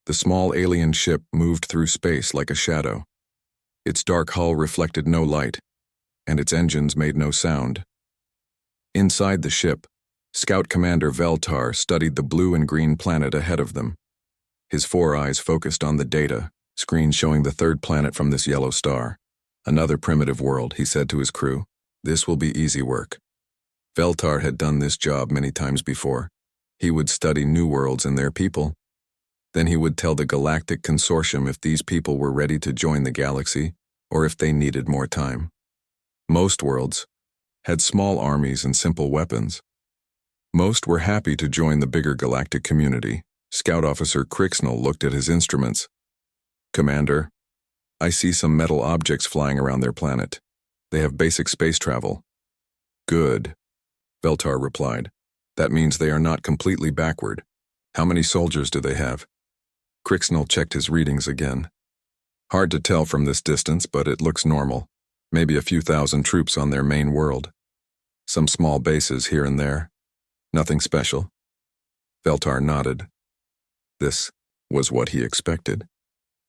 The small alien ship moved through space like a shadow. Its dark hull reflected no light, and its engines made no sound. Inside the ship, Scout Commander Veltar studied the blue and green planet ahead of them. His 4 eyes focused on the data screen showing the 3rd planet from this yellow star. Another primitive world, he said to his crew. This will be easy work. Veltar had done this job many times before. He would study new worlds and their people. Then he would tell the Galactic Consortium if these people were ready to join the galaxy or if they needed more time. Most worlds had small armies and simple weapons. Most were happy to join the bigger galactic community. Scout Officer Crixnell looked at his instruments. Commander, I see some metal objects flying around their planet. They have basic space travel. Good, Veltar replied. That means they are not completely backward. How many soldiers do they have? Crixnell checked his readings again. Hard to tell from this distance, but it looks normal. Maybe a few thousand troops on their main world. Some small bases here and there. Nothing special. Veltar nodded. This was what he expected.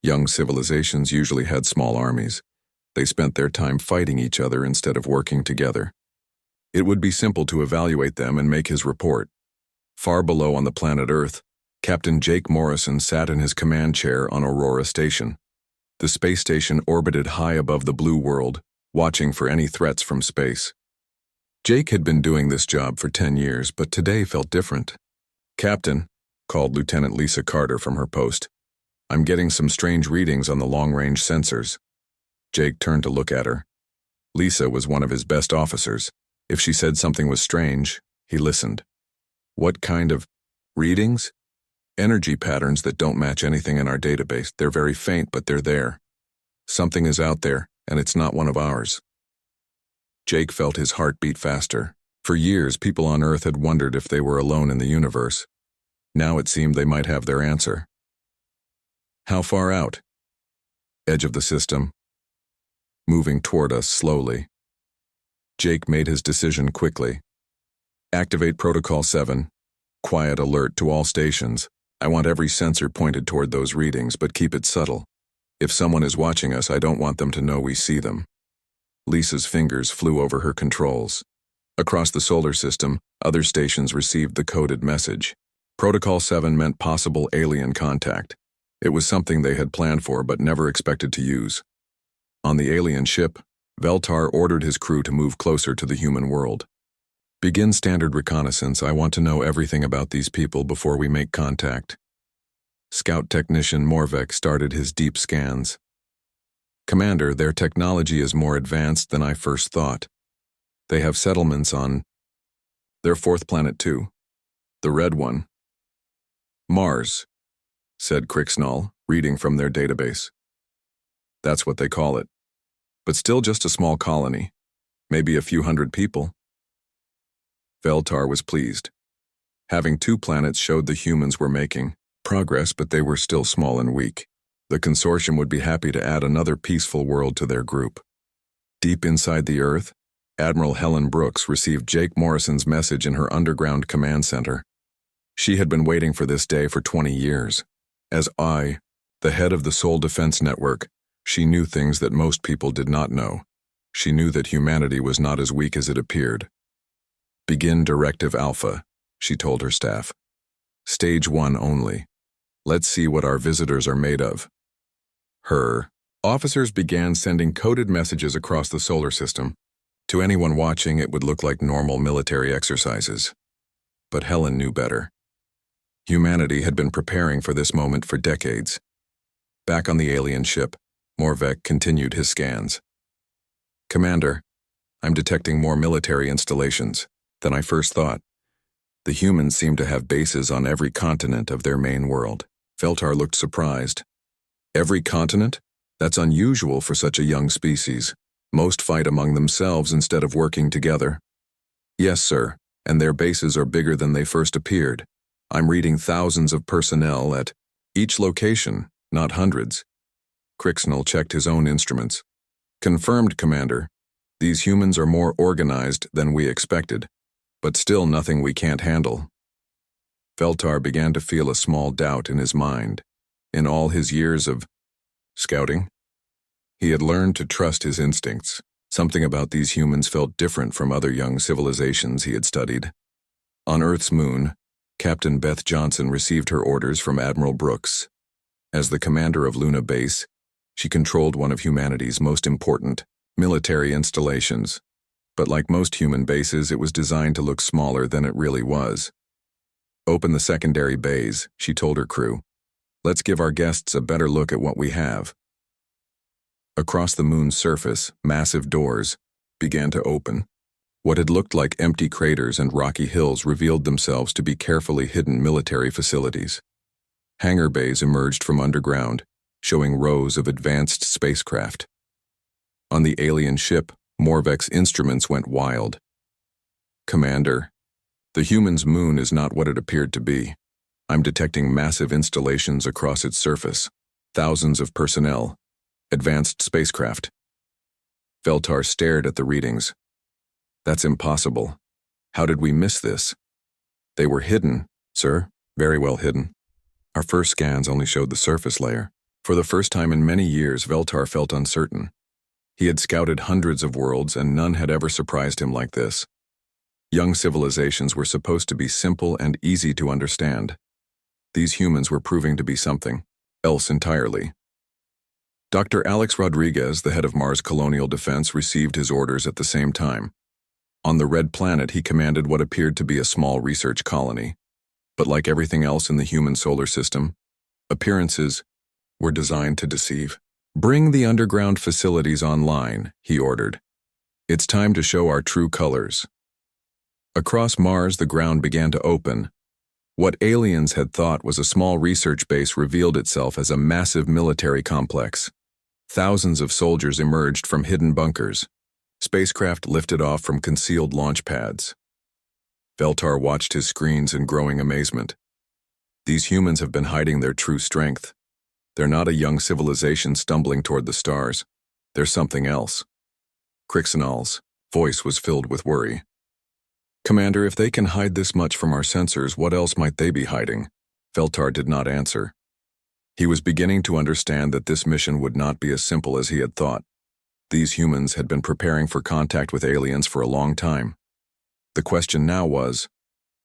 Young civilizations usually had small armies. They spent their time fighting each other instead of working together. It would be simple to evaluate them and make his report. Far below on the planet Earth, Captain Jake Morrison sat in his command chair on Aurora Station. The space station orbited high above the blue world, watching for any threats from space. Jake had been doing this job for 10 years, but today felt different. Captain, called Lieutenant Lisa Carter from her post, I'm getting some strange readings on the long-range sensors. Jake turned to look at her. Lisa was one of his best officers. If she said something was strange, he listened. What kind of readings? Energy patterns that don't match anything in our database. They're very faint, but they're there. Something is out there, and it's not one of ours. Jake felt his heart beat faster. For years, people on Earth had wondered if they were alone in the universe. Now it seemed they might have their answer. How far out? Edge of the system. Moving toward us slowly. Jake made his decision quickly. Activate Protocol 7. Quiet alert to all stations. I want every sensor pointed toward those readings, but keep it subtle. If someone is watching us, I don't want them to know we see them. Lisa's fingers flew over her controls. Across the solar system, other stations received the coded message. Protocol 7 meant possible alien contact. It was something they had planned for but never expected to use. On the alien ship, Veltar ordered his crew to move closer to the human world. Begin standard reconnaissance. I want to know everything about these people before we make contact. Scout Technician Morvek started his deep scans. Commander, their technology is more advanced than I first thought. They have settlements on their 4th planet too. The red one. Mars, said Crixnell, reading from their database. That's what they call it. But still just a small colony. Maybe a few hundred people. Veltar was pleased. Having 2 planets showed the humans were making progress, but they were still small and weak. The consortium would be happy to add another peaceful world to their group. Deep inside the Earth, Admiral Helen Brooks received Jake Morrison's message in her underground command center. She had been waiting for this day for 20 years. As the head of the Soul Defense Network, she knew things that most people did not know. She knew that humanity was not as weak as it appeared. Begin Directive Alpha, she told her staff. Stage 1 only. Let's see what our visitors are made of. Her officers began sending coded messages across the solar system. To anyone watching, it would look like normal military exercises. But Helen knew better. Humanity had been preparing for this moment for decades. Back on the alien ship, Morvek continued his scans. Commander, I'm detecting more military installations than I first thought. The humans seem to have bases on every continent of their main world. Veltar looked surprised. Every continent? That's unusual for such a young species. Most fight among themselves instead of working together. Yes, sir, and their bases are bigger than they first appeared. I'm reading thousands of personnel at each location, not hundreds. Crixnell checked his own instruments. Confirmed, Commander. These humans are more organized than we expected, but still nothing we can't handle. Veltar began to feel a small doubt in his mind. In all his years of scouting, he had learned to trust his instincts. Something about these humans felt different from other young civilizations he had studied. On Earth's moon, Captain Beth Johnson received her orders from Admiral Brooks. As the commander of Luna Base, she controlled one of humanity's most important military installations. But like most human bases, it was designed to look smaller than it really was. "Open the secondary bays," she told her crew. "Let's give our guests a better look at what we have." Across the moon's surface, massive doors began to open. What had looked like empty craters and rocky hills revealed themselves to be carefully hidden military facilities. Hangar bays emerged from underground, showing rows of advanced spacecraft. On the alien ship, Morvek's instruments went wild. "Commander, the human's moon is not what it appeared to be. I'm detecting massive installations across its surface, thousands of personnel, advanced spacecraft." Veltar stared at the readings. "That's impossible. How did we miss this?" "They were hidden, sir, very well hidden. Our first scans only showed the surface layer." For the first time in many years, Veltar felt uncertain. He had scouted hundreds of worlds, and none had ever surprised him like this. Young civilizations were supposed to be simple and easy to understand. These humans were proving to be something else entirely. Dr. Alex Rodriguez, the head of Mars Colonial Defense, received his orders at the same time. On the Red Planet, he commanded what appeared to be a small research colony. But like everything else in the human solar system, appearances were designed to deceive. "Bring the underground facilities online," he ordered. "It's time to show our true colors." Across Mars, the ground began to open. What aliens had thought was a small research base revealed itself as a massive military complex. Thousands of soldiers emerged from hidden bunkers. Spacecraft lifted off from concealed launch pads. Veltar watched his screens in growing amazement. These humans have been hiding their true strength. They're not a young civilization stumbling toward the stars. They're something else. Crixinal's voice was filled with worry. "Commander, if they can hide this much from our sensors, what else might they be hiding?" Veltar did not answer. He was beginning to understand that this mission would not be as simple as he had thought. These humans had been preparing for contact with aliens for a long time. The question now was,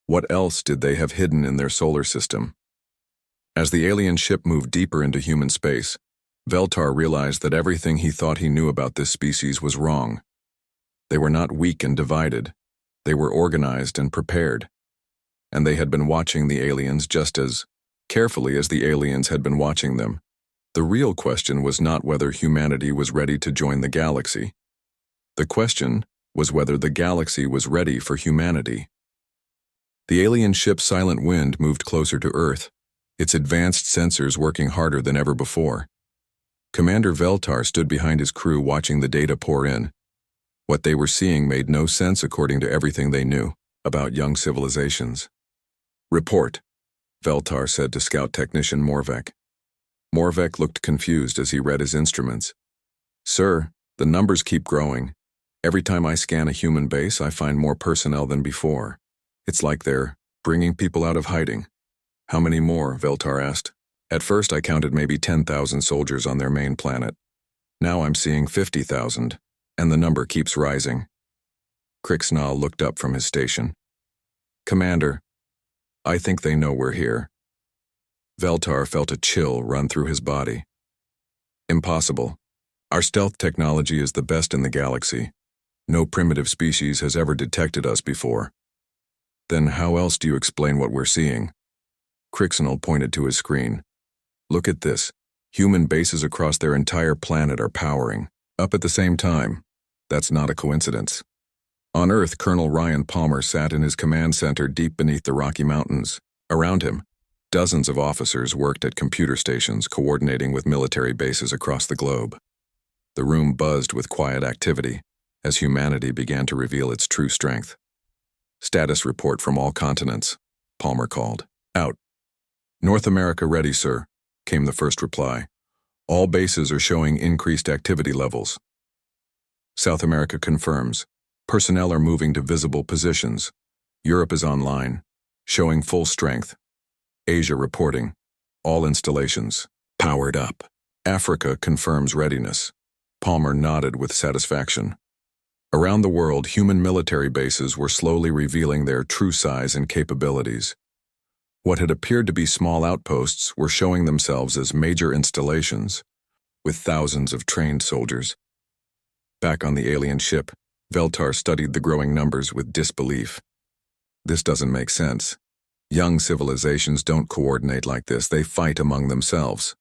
what else did they have hidden in their solar system? As the alien ship moved deeper into human space, Veltar realized that everything he thought he knew about this species was wrong. They were not weak and divided. They were organized and prepared. And they had been watching the aliens just as carefully as the aliens had been watching them. The real question was not whether humanity was ready to join the galaxy. The question was whether the galaxy was ready for humanity. The alien ship's Silent Wind moved closer to Earth, its advanced sensors working harder than ever before. Commander Veltar stood behind his crew watching the data pour in. What they were seeing made no sense according to everything they knew about young civilizations. "Report," Veltar said to Scout Technician Morvek. Morvek looked confused as he read his instruments. "Sir, the numbers keep growing. Every time I scan a human base, I find more personnel than before. It's like they're bringing people out of hiding." "How many more?" Veltar asked. "At first I counted maybe 10,000 soldiers on their main planet. Now I'm seeing 50,000, and the number keeps rising." Crixnal looked up from his station. "Commander, I think they know we're here." Veltar felt a chill run through his body. "Impossible. Our stealth technology is the best in the galaxy. No primitive species has ever detected us before." "Then how else do you explain what we're seeing?" Crixnal pointed to his screen. "Look at this. Human bases across their entire planet are powering up at the same time. That's not a coincidence." On Earth, Colonel Ryan Palmer sat in his command center deep beneath the Rocky Mountains. Around him, dozens of officers worked at computer stations coordinating with military bases across the globe. The room buzzed with quiet activity as humanity began to reveal its true strength. "Status report from all continents," Palmer called. "Out." "North America ready, sir," came the first reply. "All bases are showing increased activity levels." "South America confirms. Personnel are moving to visible positions. Europe is online, showing full strength. Asia reporting. All installations Powered up. Africa confirms readiness. Palmer nodded with satisfaction. Around the world, human military bases were slowly revealing their true size and capabilities. What had appeared to be small outposts were showing themselves as major installations, with thousands of trained soldiers. Back on the alien ship, Veltar studied the growing numbers with disbelief. This doesn't make sense. Young civilizations don't coordinate like this, they fight among themselves.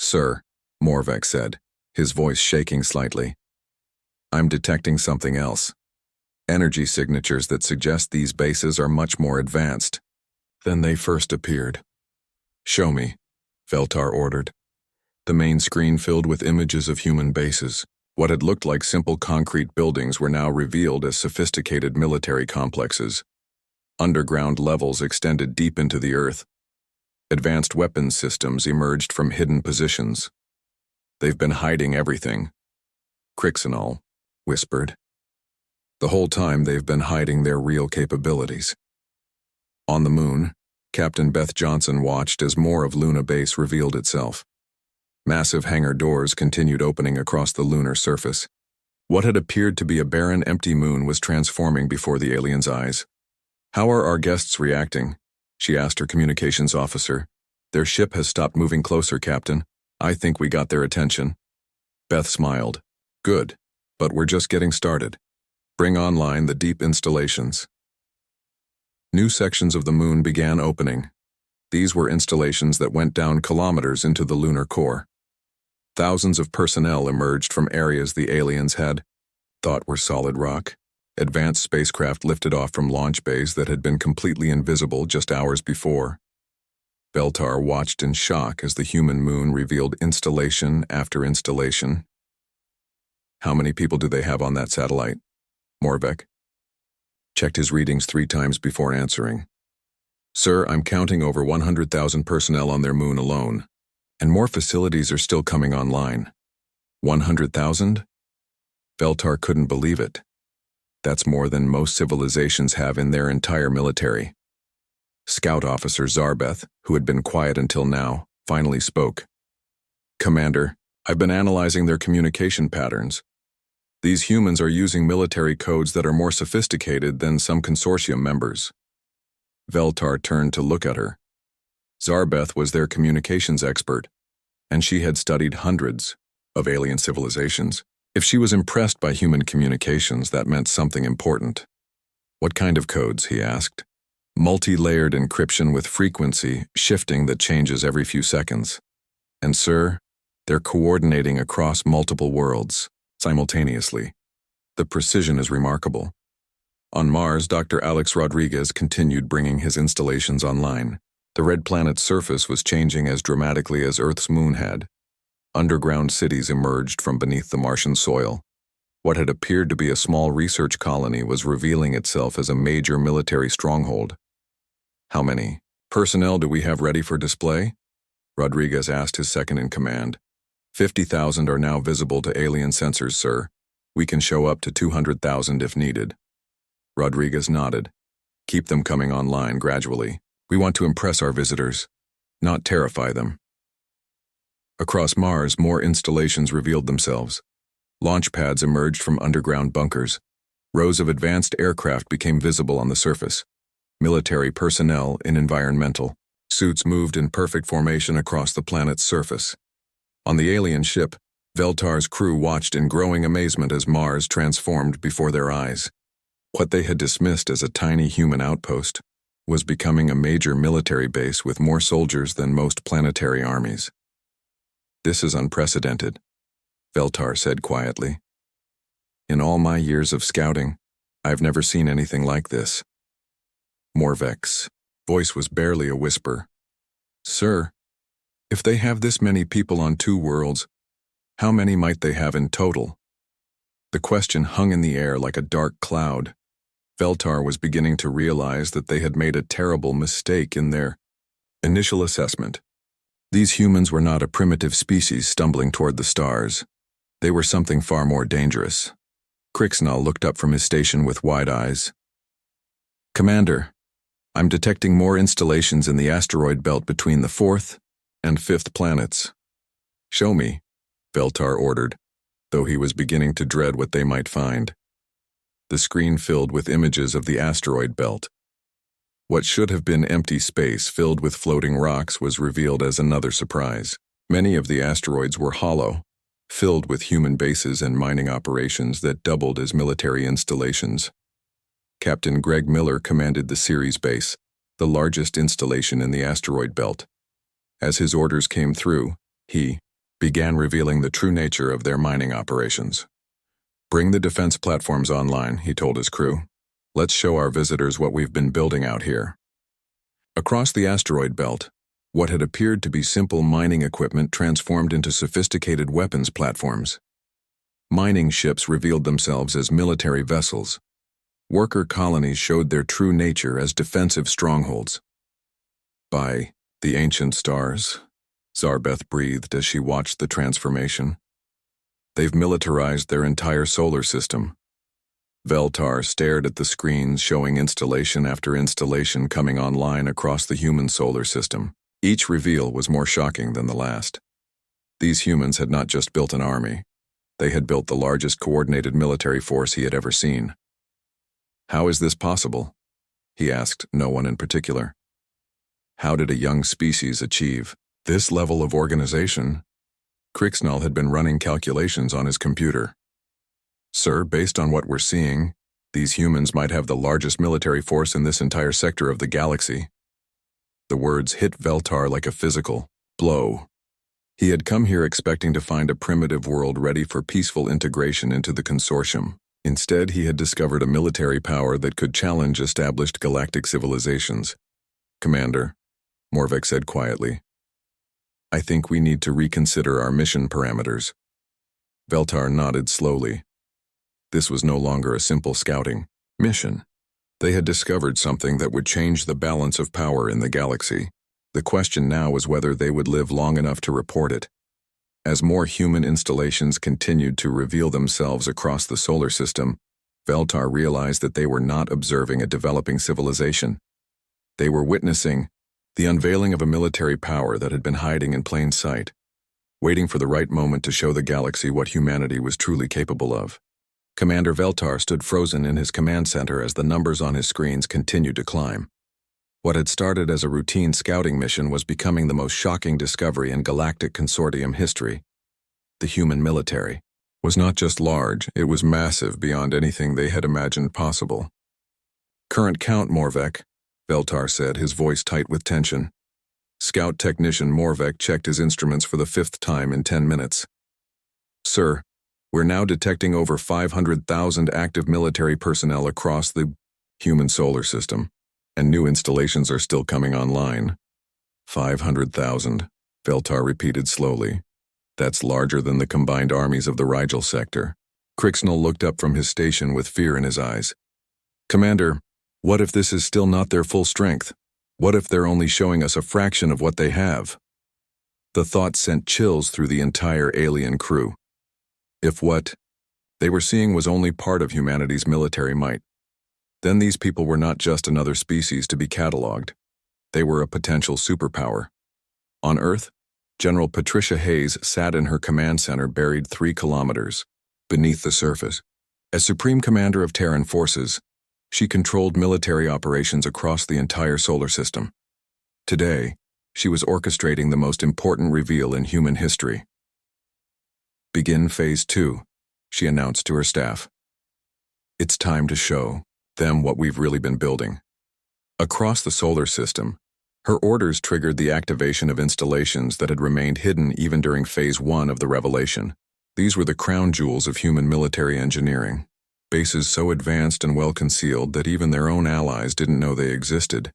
Sir, Morvek said, his voice shaking slightly. I'm detecting something else. Energy signatures that suggest these bases are much more advanced than they first appeared. Show me, Veltar ordered. The main screen filled with images of human bases. What had looked like simple concrete buildings were now revealed as sophisticated military complexes. Underground levels extended deep into the earth. Advanced weapons systems emerged from hidden positions. They've been hiding everything, Crixenol whispered. The whole time they've been hiding their real capabilities. On the moon, Captain Beth Johnson watched as more of Luna Base revealed itself. Massive hangar doors continued opening across the lunar surface. What had appeared to be a barren, empty moon was transforming before the aliens' eyes. How are our guests reacting? She asked her communications officer. Their ship has stopped moving closer, Captain. I think we got their attention. Beth smiled. Good, but we're just getting started. Bring online the deep installations. New sections of the moon began opening. These were installations that went down kilometers into the lunar core. Thousands of personnel emerged from areas the aliens had thought were solid rock. Advanced spacecraft lifted off from launch bays that had been completely invisible just hours before. Veltar watched in shock as the human moon revealed installation after installation. How many people do they have on that satellite? Morvek checked his readings 3 times before answering. Sir, I'm counting over 100,000 personnel on their moon alone, and more facilities are still coming online. 100,000? Veltar couldn't believe it. That's more than most civilizations have in their entire military. Scout Officer Zarbeth, who had been quiet until now, finally spoke. Commander, I've been analyzing their communication patterns. These humans are using military codes that are more sophisticated than some consortium members. Veltar turned to look at her. Zarbeth was their communications expert, and she had studied hundreds of alien civilizations. If she was impressed by human communications, that meant something important. What kind of codes, he asked. Multi-layered encryption with frequency shifting that changes every few seconds. And sir, they're coordinating across multiple worlds simultaneously. The precision is remarkable. On Mars, Dr. Alex Rodriguez continued bringing his installations online. The red planet's surface was changing as dramatically as Earth's moon had. Underground cities emerged from beneath the Martian soil. What had appeared to be a small research colony was revealing itself as a major military stronghold. How many personnel do we have ready for display? Rodriguez asked his second-in-command. 50,000 are now visible to alien sensors, sir. We can show up to 200,000 if needed. Rodriguez nodded. Keep them coming online gradually. We want to impress our visitors, not terrify them. Across Mars, more installations revealed themselves. Launch pads emerged from underground bunkers. Rows of advanced aircraft became visible on the surface. Military personnel in environmental suits moved in perfect formation across the planet's surface. On the alien ship, Veltar's crew watched in growing amazement as Mars transformed before their eyes. What they had dismissed as a tiny human outpost was becoming a major military base with more soldiers than most planetary armies. This is unprecedented, Veltar said quietly. In all my years of scouting, I've never seen anything like this. Morvek's voice was barely a whisper. Sir, if they have this many people on 2 worlds, how many might they have in total? The question hung in the air like a dark cloud. Veltar was beginning to realize that they had made a terrible mistake in their initial assessment. These humans were not a primitive species stumbling toward the stars. They were something far more dangerous. Crixenol looked up from his station with wide eyes. Commander, I'm detecting more installations in the asteroid belt between the 4th and fifth planets. Show me, Veltar ordered, though he was beginning to dread what they might find. The screen filled with images of the asteroid belt. What should have been empty space filled with floating rocks was revealed as another surprise. Many of the asteroids were hollow, filled with human bases and mining operations that doubled as military installations. Captain Greg Miller commanded the Ceres base, the largest installation in the asteroid belt. As his orders came through, he began revealing the true nature of their mining operations. "Bring the defense platforms online," he told his crew. "Let's show our visitors what we've been building out here." Across the asteroid belt, what had appeared to be simple mining equipment transformed into sophisticated weapons platforms. Mining ships revealed themselves as military vessels. Worker colonies showed their true nature as defensive strongholds. "By the ancient stars," Zarbeth breathed as she watched the transformation. "They've militarized their entire solar system." Veltar stared at the screens showing installation after installation coming online across the human solar system. Each reveal was more shocking than the last. These humans had not just built an army. They had built the largest coordinated military force he had ever seen. "How is this possible?" he asked no one in particular. How did a young species achieve this level of organization? Crixnall had been running calculations on his computer. "Sir, based on what we're seeing, these humans might have the largest military force in this entire sector of the galaxy." The words hit Veltar like a physical blow. He had come here expecting to find a primitive world ready for peaceful integration into the consortium. Instead, he had discovered a military power that could challenge established galactic civilizations. "Commander," Morvek said quietly, "I think we need to reconsider our mission parameters." Veltar nodded slowly. This was no longer a simple scouting mission. They had discovered something that would change the balance of power in the galaxy. The question now was whether they would live long enough to report it. As more human installations continued to reveal themselves across the solar system, Veltar realized that they were not observing a developing civilization. They were witnessing the unveiling of a military power that had been hiding in plain sight, waiting for the right moment to show the galaxy what humanity was truly capable of. Commander Veltar stood frozen in his command center as the numbers on his screens continued to climb. What had started as a routine scouting mission was becoming the most shocking discovery in Galactic Consortium history. The human military was not just large, it was massive beyond anything they had imagined possible. "Current count, Morvek," Veltar said, his voice tight with tension. Scout technician Morvek checked his instruments for the 5th time in 10 minutes. "Sir, we're now detecting over 500,000 active military personnel across the human solar system, and new installations are still coming online." 500,000, Veltar repeated slowly. "That's larger than the combined armies of the Rigel sector." Crixnall looked up from his station with fear in his eyes. "Commander, what if this is still not their full strength? What if they're only showing us a fraction of what they have?" The thought sent chills through the entire alien crew. If what they were seeing was only part of humanity's military might, then these people were not just another species to be catalogued. They were a potential superpower. On Earth, General Patricia Hayes sat in her command center buried 3 kilometers beneath the surface. As Supreme Commander of Terran forces, she controlled military operations across the entire solar system. Today, she was orchestrating the most important reveal in human history. "Begin Phase 2, she announced to her staff. "It's time to show them what we've really been building." Across the solar system, her orders triggered the activation of installations that had remained hidden even during Phase 1 of the revelation. These were the crown jewels of human military engineering, bases so advanced and well-concealed that even their own allies didn't know they existed.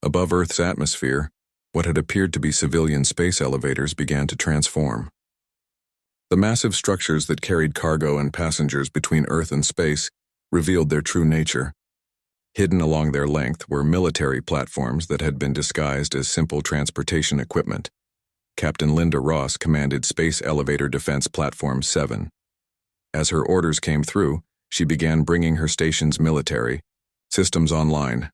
Above Earth's atmosphere, what had appeared to be civilian space elevators began to transform. The massive structures that carried cargo and passengers between Earth and space revealed their true nature. Hidden along their length were military platforms that had been disguised as simple transportation equipment. Captain Linda Ross commanded Space Elevator Defense Platform 7. As her orders came through, she began bringing her station's military systems online.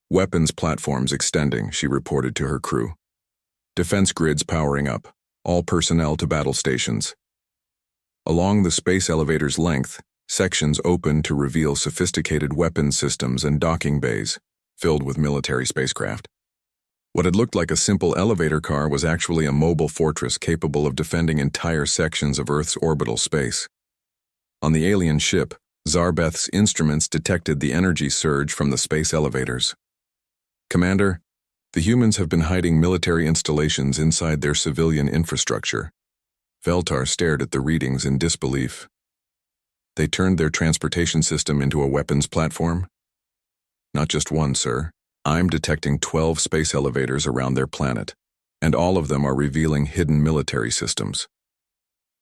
"Weapons platforms extending," she reported to her crew. Defense grids powering up, all personnel to battle stations. Along the space elevator's length, sections opened to reveal sophisticated weapons systems and docking bays, filled with military spacecraft. What had looked like a simple elevator car was actually a mobile fortress capable of defending entire sections of Earth's orbital space. On the alien ship, Zarbeth's instruments detected the energy surge from the space elevators. "Commander, the humans have been hiding military installations inside their civilian infrastructure." Veltar stared at the readings in disbelief. "They turned their transportation system into a weapons platform?" "Not just one, sir. I'm detecting 12 space elevators around their planet, and all of them are revealing hidden military systems."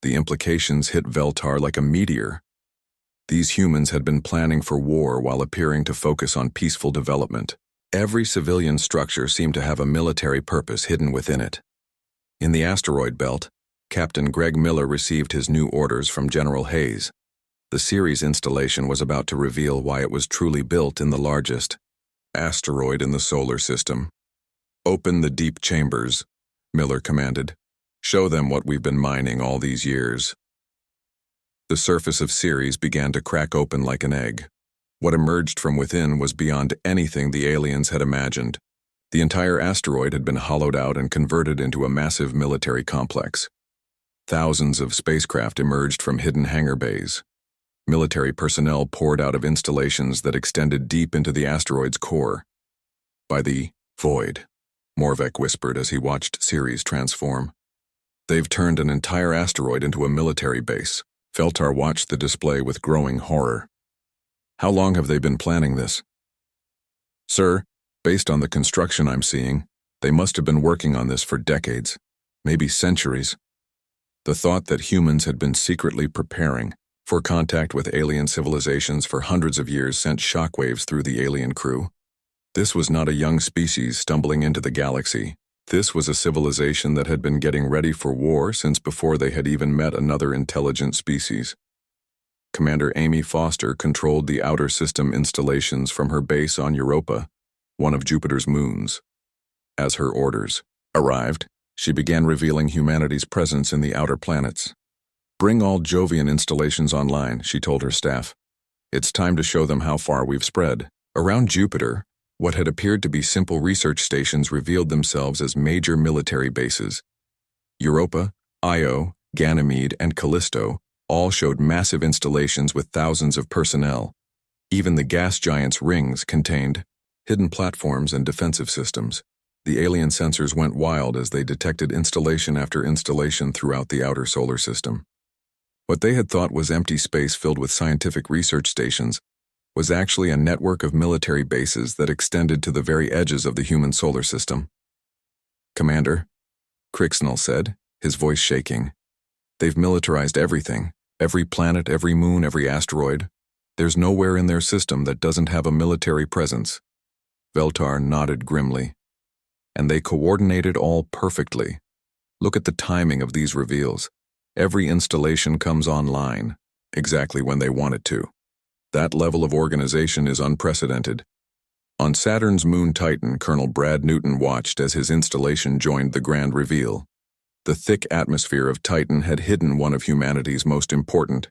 The implications hit Veltar like a meteor. These humans had been planning for war while appearing to focus on peaceful development. Every civilian structure seemed to have a military purpose hidden within it. In the asteroid belt, Captain Greg Miller received his new orders from General Hayes. The Ceres installation was about to reveal why it was truly built in the largest asteroid in the solar system. "Open the deep chambers," Miller commanded. "Show them what we've been mining all these years." The surface of Ceres began to crack open like an egg. What emerged from within was beyond anything the aliens had imagined. The entire asteroid had been hollowed out and converted into a massive military complex. Thousands of spacecraft emerged from hidden hangar bays. Military personnel poured out of installations that extended deep into the asteroid's core. "By the void," Morvek whispered as he watched Ceres transform. "They've turned an entire asteroid into a military base." Veltar watched the display with growing horror. "How long have they been planning this?" "Sir, based on the construction I'm seeing, they must have been working on this for decades, maybe centuries." The thought that humans had been secretly preparing for contact with alien civilizations for hundreds of years sent shockwaves through the alien crew. This was not a young species stumbling into the galaxy. This was a civilization that had been getting ready for war since before they had even met another intelligent species. Commander Amy Foster controlled the outer system installations from her base on Europa, one of Jupiter's moons. As her orders arrived, she began revealing humanity's presence in the outer planets. "Bring all Jovian installations online," she told her staff. "It's time to show them how far we've spread." Around Jupiter, what had appeared to be simple research stations revealed themselves as major military bases. Europa, Io, Ganymede, and Callisto all showed massive installations with thousands of personnel. Even the gas giant's rings contained hidden platforms and defensive systems. The alien sensors went wild as they detected installation after installation throughout the outer solar system. What they had thought was empty space filled with scientific research stations was actually a network of military bases that extended to the very edges of the human solar system. "Commander," Crixnell said, his voice shaking, "they've militarized everything, every planet, every moon, every asteroid. There's nowhere in their system that doesn't have a military presence." Veltar nodded grimly. "And they coordinated all perfectly. Look at the timing of these reveals. Every installation comes online, exactly when they want it to. That level of organization is unprecedented." On Saturn's moon Titan, Colonel Brad Newton watched as his installation joined the grand reveal. The thick atmosphere of Titan had hidden one of humanity's most important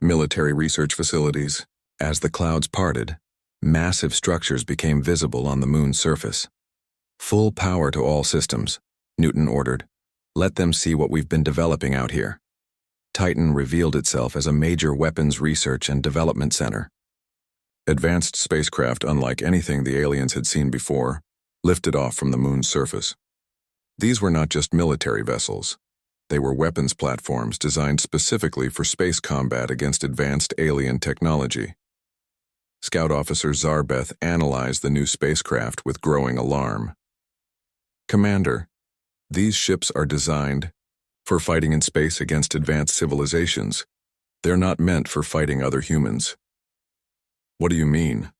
military research facilities. As the clouds parted, massive structures became visible on the moon's surface. "Full power to all systems," Newton ordered. "Let them see what we've been developing out here." Titan revealed itself as a major weapons research and development center. Advanced spacecraft, unlike anything the aliens had seen before, lifted off from the moon's surface. These were not just military vessels. They were weapons platforms designed specifically for space combat against advanced alien technology. Scout Officer Zarbeth analyzed the new spacecraft with growing alarm. "Commander, these ships are designed for fighting in space against advanced civilizations. They're not meant for fighting other humans." "What do you mean?"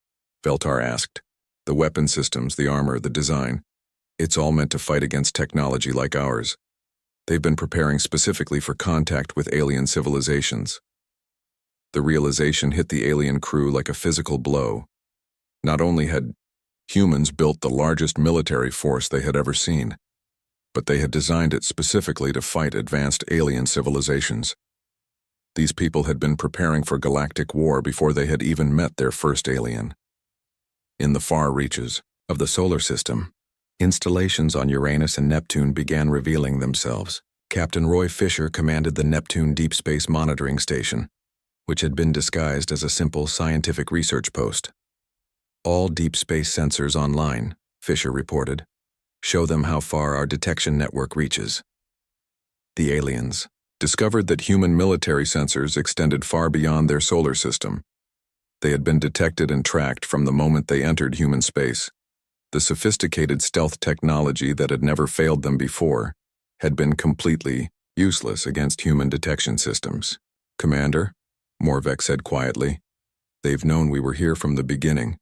Veltar asked. "The weapon systems, the armor, the design. It's all meant to fight against technology like ours. They've been preparing specifically for contact with alien civilizations." The realization hit the alien crew like a physical blow. Not only had humans built the largest military force they had ever seen, but they had designed it specifically to fight advanced alien civilizations. These people had been preparing for galactic war before they had even met their first alien. In the far reaches of the solar system, installations on Uranus and Neptune began revealing themselves. Captain Roy Fisher commanded the Neptune Deep Space Monitoring Station, which had been disguised as a simple scientific research post. All deep space sensors online, Fisher reported, show them how far our detection network reaches. The aliens discovered that human military sensors extended far beyond their solar system. They had been detected and tracked from the moment they entered human space. The sophisticated stealth technology that had never failed them before had been completely useless against human detection systems. "Commander," Morvek said quietly, "they've known we were here from the beginning."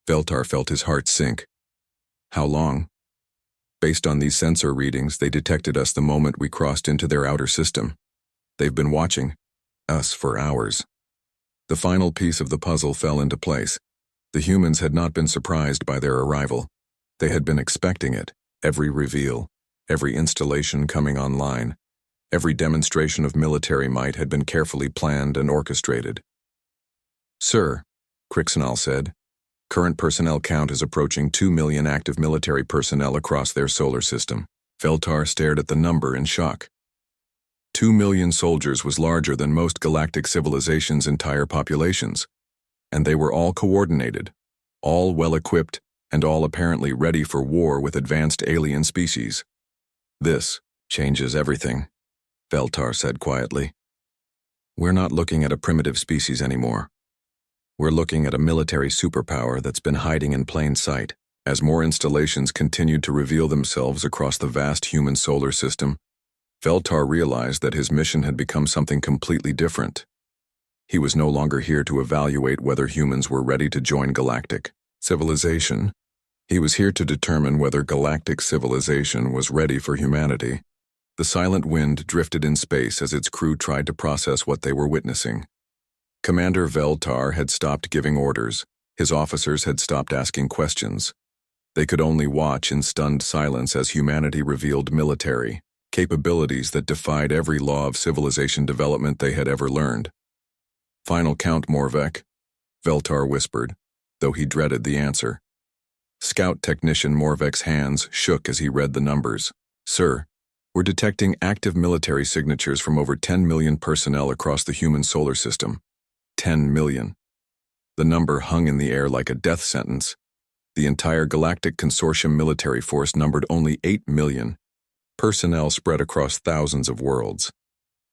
Veltar felt his heart sink. "How long?" "Based on these sensor readings, they detected us the moment we crossed into their outer system. They've been watching us for hours." The final piece of the puzzle fell into place. The humans had not been surprised by their arrival. They had been expecting it. Every reveal, every installation coming online, every demonstration of military might had been carefully planned and orchestrated. "Sir," Crixenal said, "current personnel count is approaching 2 million active military personnel across their solar system." Veltar stared at the number in shock. 2 million soldiers was larger than most galactic civilizations' entire populations, and they were all coordinated, all well-equipped, and all apparently ready for war with advanced alien species. "This changes everything," Veltar said quietly. "We're not looking at a primitive species anymore. We're looking at a military superpower that's been hiding in plain sight." As more installations continued to reveal themselves across the vast human solar system, Veltar realized that his mission had become something completely different. He was no longer here to evaluate whether humans were ready to join galactic civilization. He was here to determine whether galactic civilization was ready for humanity. The silent wind drifted in space as its crew tried to process what they were witnessing. Commander Veltar had stopped giving orders. His officers had stopped asking questions. They could only watch in stunned silence as humanity revealed military capabilities that defied every law of civilization development they had ever learned. "Final count, Morvek," Veltar whispered, though he dreaded the answer. Scout Technician Morvek's hands shook as he read the numbers. "Sir, we're detecting active military signatures from over 10 million personnel across the human solar system." 10 million. The number hung in the air like a death sentence. The entire Galactic Consortium military force numbered only 8 million. Personnel spread across thousands of worlds.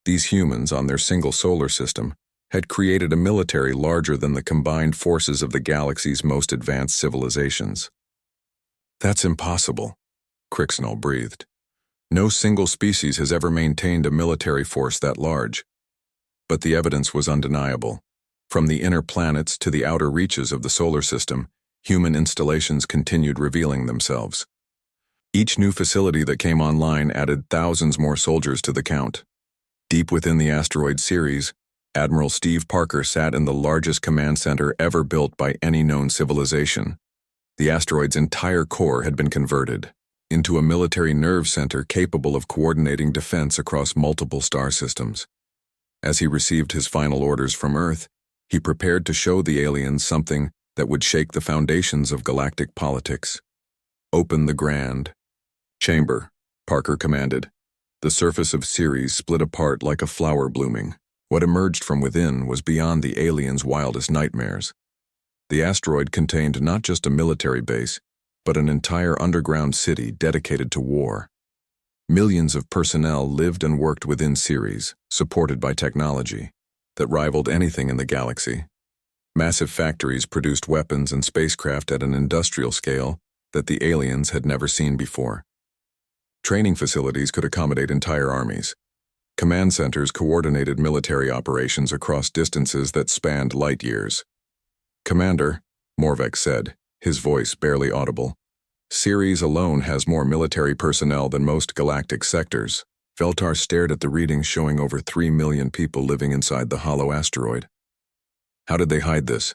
These humans, on their single solar system, had created a military larger than the combined forces of the galaxy's most advanced civilizations. "That's impossible," Crixenal breathed. "No single species has ever maintained a military force that large." But the evidence was undeniable. From the inner planets to the outer reaches of the solar system, human installations continued revealing themselves. Each new facility that came online added thousands more soldiers to the count. Deep within the asteroid series, Admiral Steve Parker sat in the largest command center ever built by any known civilization. The asteroid's entire core had been converted into a military nerve center capable of coordinating defense across multiple star systems. As he received his final orders from Earth, he prepared to show the aliens something that would shake the foundations of galactic politics. "Open the grand chamber," Parker commanded. The surface of Ceres split apart like a flower blooming. What emerged from within was beyond the aliens' wildest nightmares. The asteroid contained not just a military base, but an entire underground city dedicated to war. Millions of personnel lived and worked within Ceres, supported by technology that rivaled anything in the galaxy. Massive factories produced weapons and spacecraft at an industrial scale that the aliens had never seen before. Training facilities could accommodate entire armies. Command centers coordinated military operations across distances that spanned light years. "Commander," Morvek said, his voice barely audible, "Ceres alone has more military personnel than most galactic sectors." Veltar stared at the readings showing over 3 million people living inside the hollow asteroid. How did they hide this?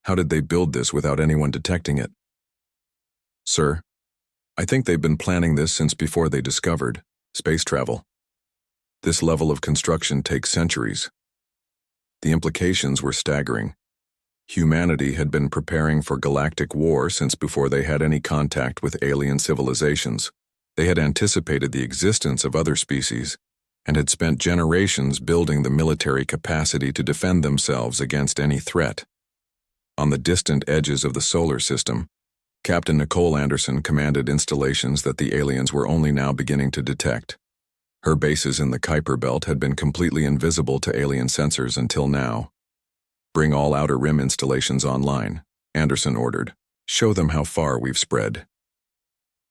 How did they build this without anyone detecting it? "Sir," I think they've been planning this since before they discovered space travel. This level of construction takes centuries. The implications were staggering. Humanity had been preparing for galactic war since before they had any contact with alien civilizations. They had anticipated the existence of other species and had spent generations building the military capacity to defend themselves against any threat. On the distant edges of the solar system, Captain Nicole Anderson commanded installations that the aliens were only now beginning to detect. Her bases in the Kuiper Belt had been completely invisible to alien sensors until now. "Bring all Outer Rim installations online," Anderson ordered. "Show them how far we've spread."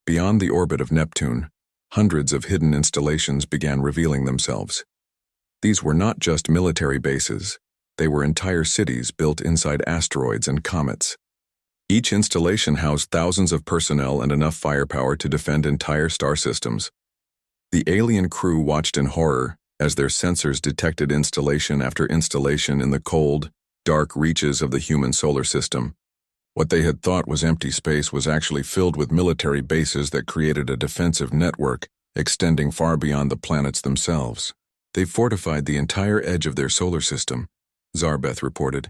Beyond the orbit of Neptune, hundreds of hidden installations began revealing themselves. These were not just military bases, they were entire cities built inside asteroids and comets. Each installation housed thousands of personnel and enough firepower to defend entire star systems. The alien crew watched in horror as their sensors detected installation after installation in the cold, dark reaches of the human solar system. What they had thought was empty space was actually filled with military bases that created a defensive network extending far beyond the planets themselves. "They fortified the entire edge of their solar system," Zarbeth reported.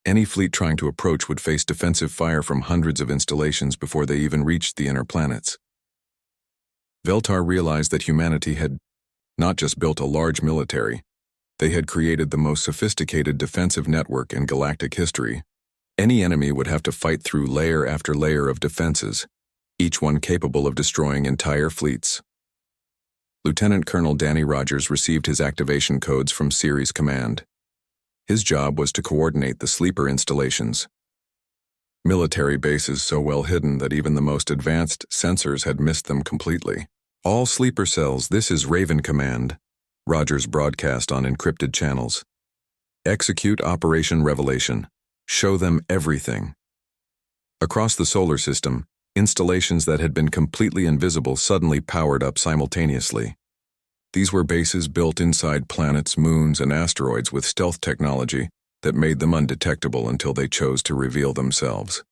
"Any fleet trying to approach would face defensive fire from hundreds of installations before they even reached the inner planets." Veltar realized that humanity had not just built a large military, they had created the most sophisticated defensive network in galactic history. Any enemy would have to fight through layer after layer of defenses, each one capable of destroying entire fleets. Lieutenant Colonel Danny Rogers received his activation codes from Ceres Command. His job was to coordinate the sleeper installations. Military bases so well hidden that even the most advanced sensors had missed them completely. "All sleeper cells, this is Raven Command," Rogers broadcast on encrypted channels. "Execute Operation Revelation. Show them everything." Across the solar system, installations that had been completely invisible suddenly powered up simultaneously. These were bases built inside planets, moons, and asteroids with stealth technology that made them undetectable until they chose to reveal themselves.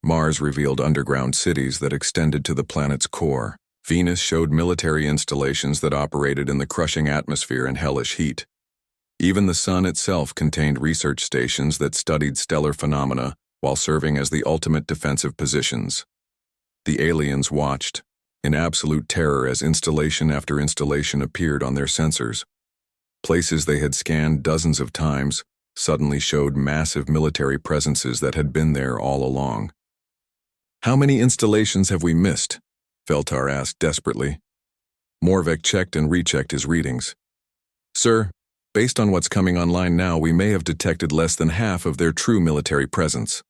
Mars revealed underground cities that extended to the planet's core. Venus showed military installations that operated in the crushing atmosphere and hellish heat. Even the Sun itself contained research stations that studied stellar phenomena while serving as the ultimate defensive positions. The aliens watched, in absolute terror as installation after installation appeared on their sensors. Places they had scanned dozens of times suddenly showed massive military presences that had been there all along. "How many installations have we missed?" Veltar asked desperately. Morvek checked and rechecked his readings. "Sir, based on what's coming online now, we may have detected less than half of their true military presence."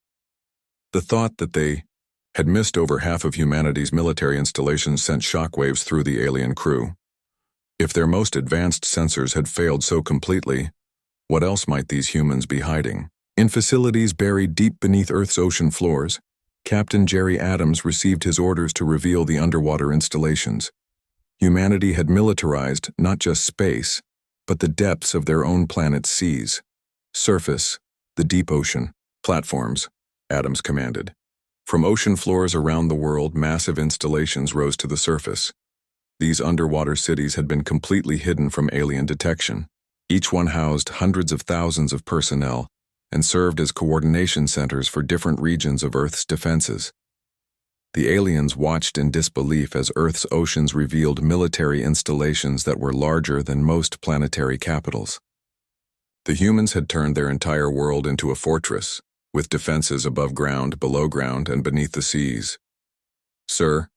The thought that they had missed over half of humanity's military installations sent shockwaves through the alien crew. If their most advanced sensors had failed so completely, what else might these humans be hiding? In facilities buried deep beneath Earth's ocean floors, Captain Jerry Adams received his orders to reveal the underwater installations. Humanity had militarized not just space, but the depths of their own planet's seas. "Surface, the deep ocean, platforms," Adams commanded. From ocean floors around the world, massive installations rose to the surface. These underwater cities had been completely hidden from alien detection. Each one housed hundreds of thousands of personnel and served as coordination centers for different regions of Earth's defenses. The aliens watched in disbelief as Earth's oceans revealed military installations that were larger than most planetary capitals. The humans had turned their entire world into a fortress, with defenses above ground, below ground, and beneath the seas. "Sir,"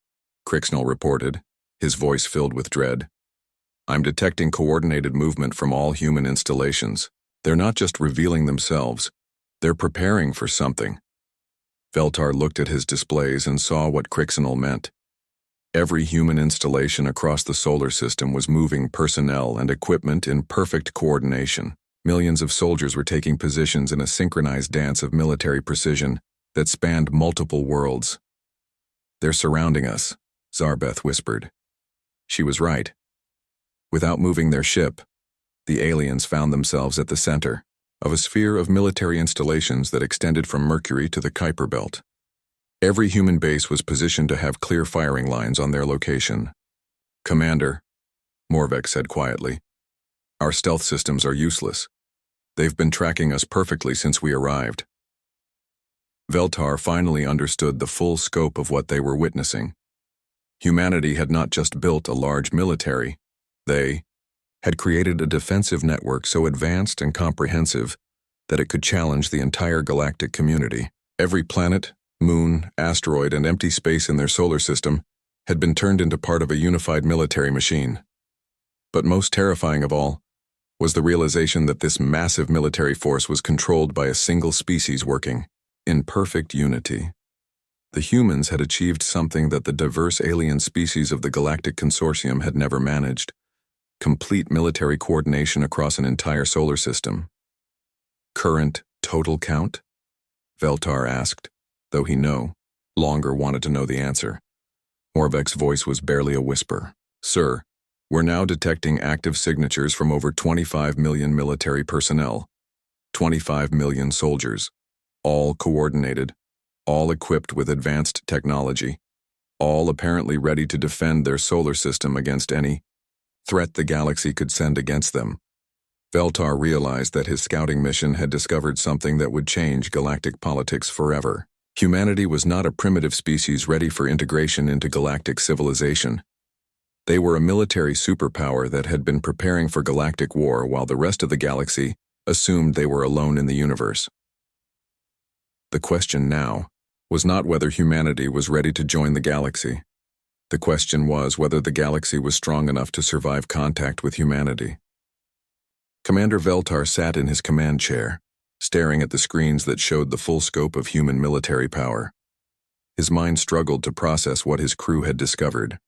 Crixnell reported, his voice filled with dread, "I'm detecting coordinated movement from all human installations. They're not just revealing themselves, they're preparing for something." Veltar looked at his displays and saw what Crixnell meant. Every human installation across the solar system was moving personnel and equipment in perfect coordination. Millions of soldiers were taking positions in a synchronized dance of military precision that spanned multiple worlds. "They're surrounding us," Zarbeth whispered. She was right. Without moving their ship, the aliens found themselves at the center of a sphere of military installations that extended from Mercury to the Kuiper Belt. Every human base was positioned to have clear firing lines on their location. "Commander," Morvek said quietly, "our stealth systems are useless. They've been tracking us perfectly since we arrived." Veltar finally understood the full scope of what they were witnessing. Humanity had not just built a large military, they had created a defensive network so advanced and comprehensive that it could challenge the entire galactic community. Every planet, moon, asteroid, and empty space in their solar system had been turned into part of a unified military machine. But most terrifying of all was the realization that this massive military force was controlled by a single species working in perfect unity. The humans had achieved something that the diverse alien species of the Galactic Consortium had never managed: complete military coordination across an entire solar system. "Current total count?" Veltar asked, though he no longer wanted to know the answer. Morvek's voice was barely a whisper. "Sir, we're now detecting active signatures from over 25 million military personnel, 25 million soldiers, all coordinated, all equipped with advanced technology, all apparently ready to defend their solar system against any threat the galaxy could send against them." Veltar realized that his scouting mission had discovered something that would change galactic politics forever. Humanity was not a primitive species ready for integration into galactic civilization. They were a military superpower that had been preparing for galactic war while the rest of the galaxy assumed they were alone in the universe. The question now was not whether humanity was ready to join the galaxy. The question was whether the galaxy was strong enough to survive contact with humanity. Commander Veltar sat in his command chair, staring at the screens that showed the full scope of human military power. His mind struggled to process what his crew had discovered.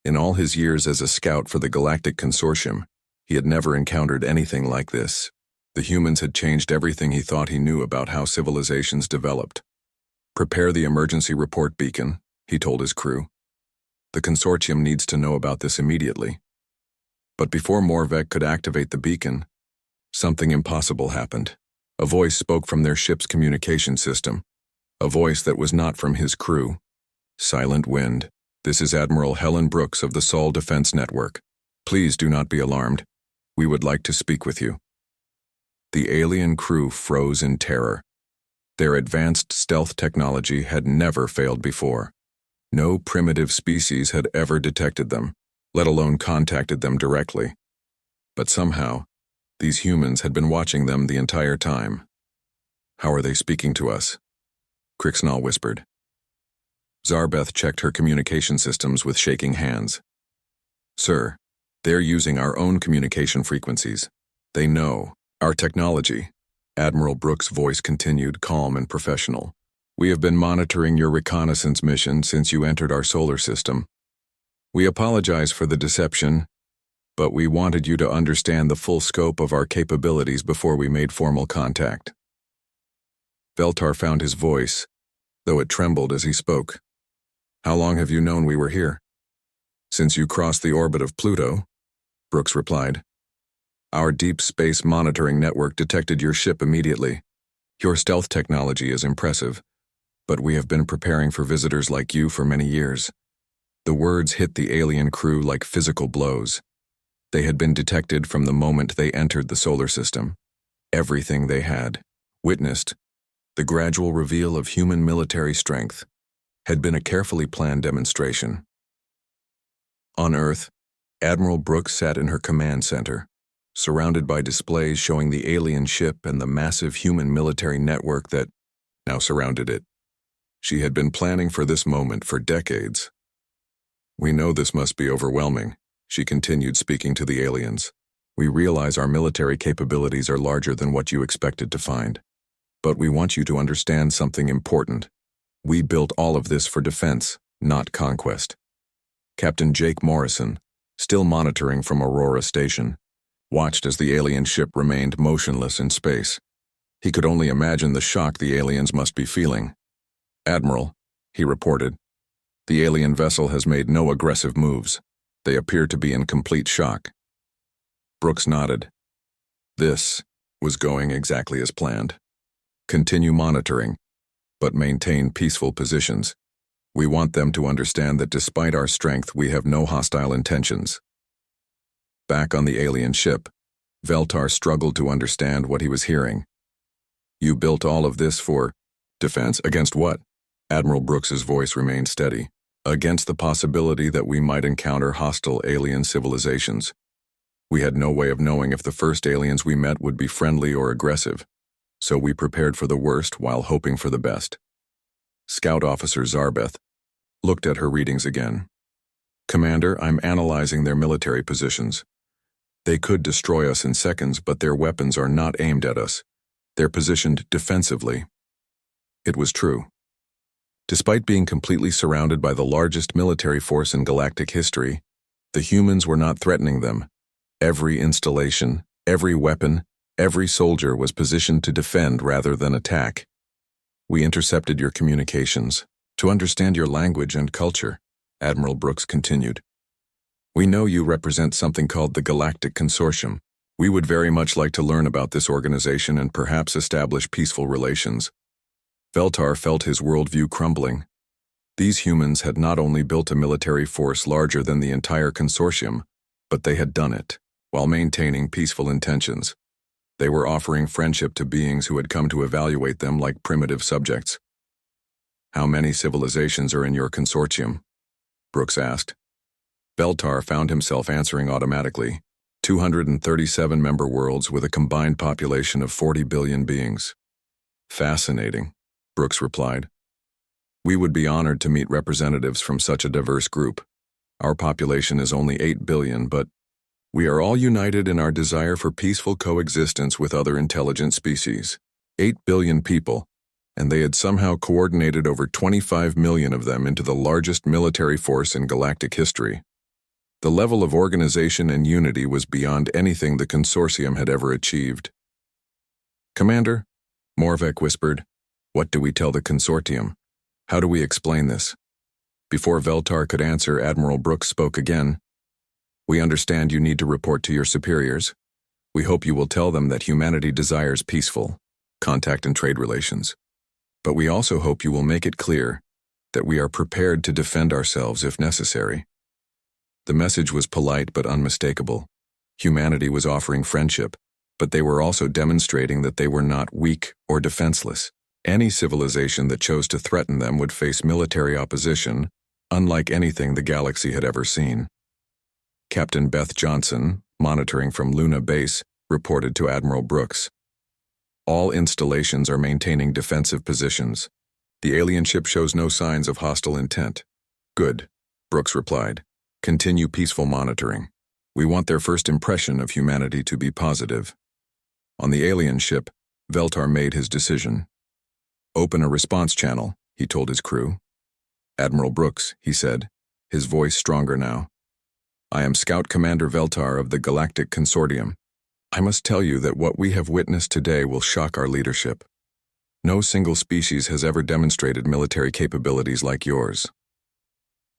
In all his years as a scout for the Galactic Consortium, he had never encountered anything like this. The humans had changed everything he thought he knew about how civilizations developed. "Prepare the emergency report beacon," he told his crew. "The Consortium needs to know about this immediately." But before Morvek could activate the beacon, something impossible happened. A voice spoke from their ship's communication system, a voice that was not from his crew. "Silent Wind, this is Admiral Helen Brooks of the Sol Defense Network. Please do not be alarmed. We would like to speak with you." The alien crew froze in terror. Their advanced stealth technology had never failed before. No primitive species had ever detected them, let alone contacted them directly. But somehow, these humans had been watching them the entire time. "How are they speaking to us?" Crixnall whispered. Zarbeth checked her communication systems with shaking hands. "Sir, they're using our own communication frequencies. They know our technology." Admiral Brooks' voice continued, calm and professional. "We have been monitoring your reconnaissance mission since you entered our solar system. We apologize for the deception, but we wanted you to understand the full scope of our capabilities before we made formal contact." Veltar found his voice, though it trembled as he spoke. "How long have you known we were here?" "Since you crossed the orbit of Pluto," Brooks replied. "Our deep space monitoring network detected your ship immediately. Your stealth technology is impressive, but we have been preparing for visitors like you for many years." The words hit the alien crew like physical blows. They had been detected from the moment they entered the solar system. Everything they had witnessed, the gradual reveal of human military strength, had been a carefully planned demonstration. On Earth, Admiral Brooks sat in her command center, surrounded by displays showing the alien ship and the massive human military network that now surrounded it. She had been planning for this moment for decades. "We know this must be overwhelming," she continued, speaking to the aliens. "We realize our military capabilities are larger than what you expected to find. But we want you to understand something important. We built all of this for defense, not conquest." Captain Jake Morrison, still monitoring from Aurora Station, watched as the alien ship remained motionless in space. He could only imagine the shock the aliens must be feeling. "Admiral," he reported, "the alien vessel has made no aggressive moves. They appear to be in complete shock." Brooks nodded. This was going exactly as planned. "Continue monitoring, but maintain peaceful positions. We want them to understand that despite our strength, we have no hostile intentions. Back on the alien ship, Veltar struggled to understand what he was hearing. You built all of this for defense against what? Admiral Brooks's voice remained steady. Against the possibility that we might encounter hostile alien civilizations. We had no way of knowing if the first aliens we met would be friendly or aggressive, so we prepared for the worst while hoping for the best. Scout Officer Zarbeth looked at her readings again. Commander, I'm analyzing their military positions. They could destroy us in seconds, but their weapons are not aimed at us. They're positioned defensively. It was true. Despite being completely surrounded by the largest military force in galactic history, the humans were not threatening them. Every installation, every weapon, every soldier was positioned to defend rather than attack. We intercepted your communications to understand your language and culture, Admiral Brooks continued. We know you represent something called the Galactic Consortium. We would very much like to learn about this organization and perhaps establish peaceful relations. Veltar felt his worldview crumbling. These humans had not only built a military force larger than the entire consortium, but they had done it while maintaining peaceful intentions. They were offering friendship to beings who had come to evaluate them like primitive subjects. How many civilizations are in your consortium? Brooks asked. Veltar found himself answering automatically. 237 member worlds with a combined population of 40 billion beings. Fascinating, Brooks replied. We would be honored to meet representatives from such a diverse group. Our population is only 8 billion, but we are all united in our desire for peaceful coexistence with other intelligent species. 8 billion people, and they had somehow coordinated over 25 million of them into the largest military force in galactic history. The level of organization and unity was beyond anything the consortium had ever achieved. Commander, Morvek whispered, what do we tell the consortium? How do we explain this? Before Veltar could answer, Admiral Brooks spoke again. We understand you need to report to your superiors. We hope you will tell them that humanity desires peaceful contact and trade relations. But we also hope you will make it clear that we are prepared to defend ourselves if necessary. The message was polite but unmistakable. Humanity was offering friendship, but they were also demonstrating that they were not weak or defenseless. Any civilization that chose to threaten them would face military opposition, unlike anything the galaxy had ever seen. Captain Beth Johnson, monitoring from Luna Base, reported to Admiral Brooks. All installations are maintaining defensive positions. The alien ship shows no signs of hostile intent. Good, Brooks replied. Continue peaceful monitoring. We want their first impression of humanity to be positive. On the alien ship, Veltar made his decision. Open a response channel, he told his crew. Admiral Brooks, he said, his voice stronger now. I am Scout Commander Veltar of the Galactic Consortium. I must tell you that what we have witnessed today will shock our leadership. No single species has ever demonstrated military capabilities like yours.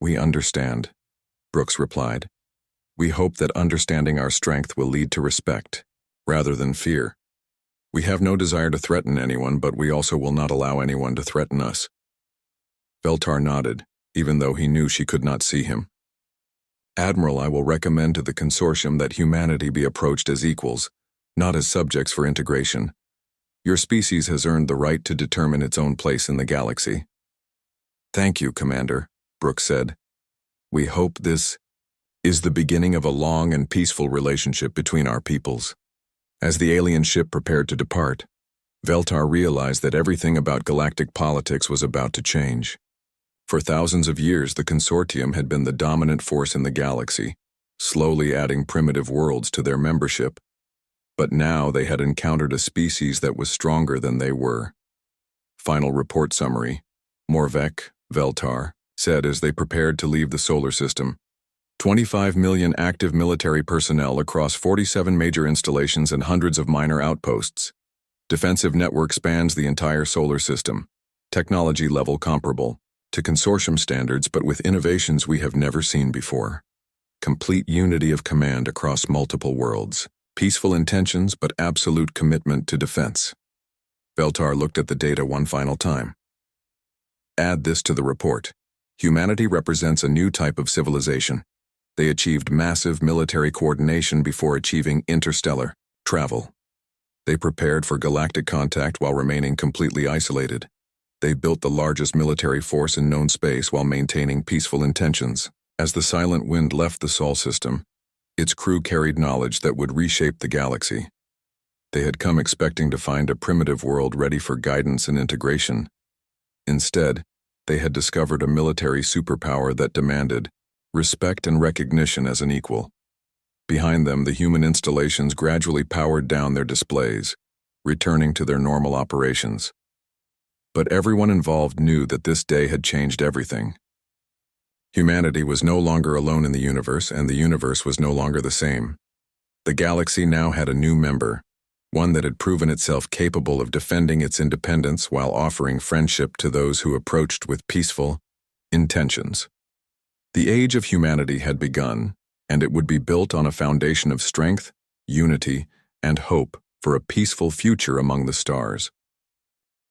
We understand, Brooks replied. We hope that understanding our strength will lead to respect, rather than fear. We have no desire to threaten anyone, but we also will not allow anyone to threaten us. Veltar nodded, even though he knew she could not see him. Admiral, I will recommend to the consortium that humanity be approached as equals, not as subjects for integration. Your species has earned the right to determine its own place in the galaxy. Thank you, Commander, Brooks said. We hope this is the beginning of a long and peaceful relationship between our peoples. As the alien ship prepared to depart, Veltar realized that everything about galactic politics was about to change. For thousands of years, the consortium had been the dominant force in the galaxy, slowly adding primitive worlds to their membership. But now they had encountered a species that was stronger than they were. Final report summary, Morvek, Veltar, said as they prepared to leave the solar system. 25 million active military personnel across 47 major installations and hundreds of minor outposts. Defensive network spans the entire solar system. Technology level comparable to consortium standards, but with innovations we have never seen before. Complete unity of command across multiple worlds. Peaceful intentions, but absolute commitment to defense. Veltar looked at the data one final time. Add this to the report. Humanity represents a new type of civilization. They achieved massive military coordination before achieving interstellar travel. They prepared for galactic contact while remaining completely isolated. They built the largest military force in known space while maintaining peaceful intentions. As the silent wind left the Sol system, its crew carried knowledge that would reshape the galaxy. They had come expecting to find a primitive world ready for guidance and integration. Instead, they had discovered a military superpower that demanded respect and recognition as an equal. Behind them, the human installations gradually powered down their displays, returning to their normal operations. But everyone involved knew that this day had changed everything. Humanity was no longer alone in the universe, and the universe was no longer the same. The galaxy now had a new member, one that had proven itself capable of defending its independence while offering friendship to those who approached with peaceful intentions. The age of humanity had begun, and it would be built on a foundation of strength, unity, and hope for a peaceful future among the stars.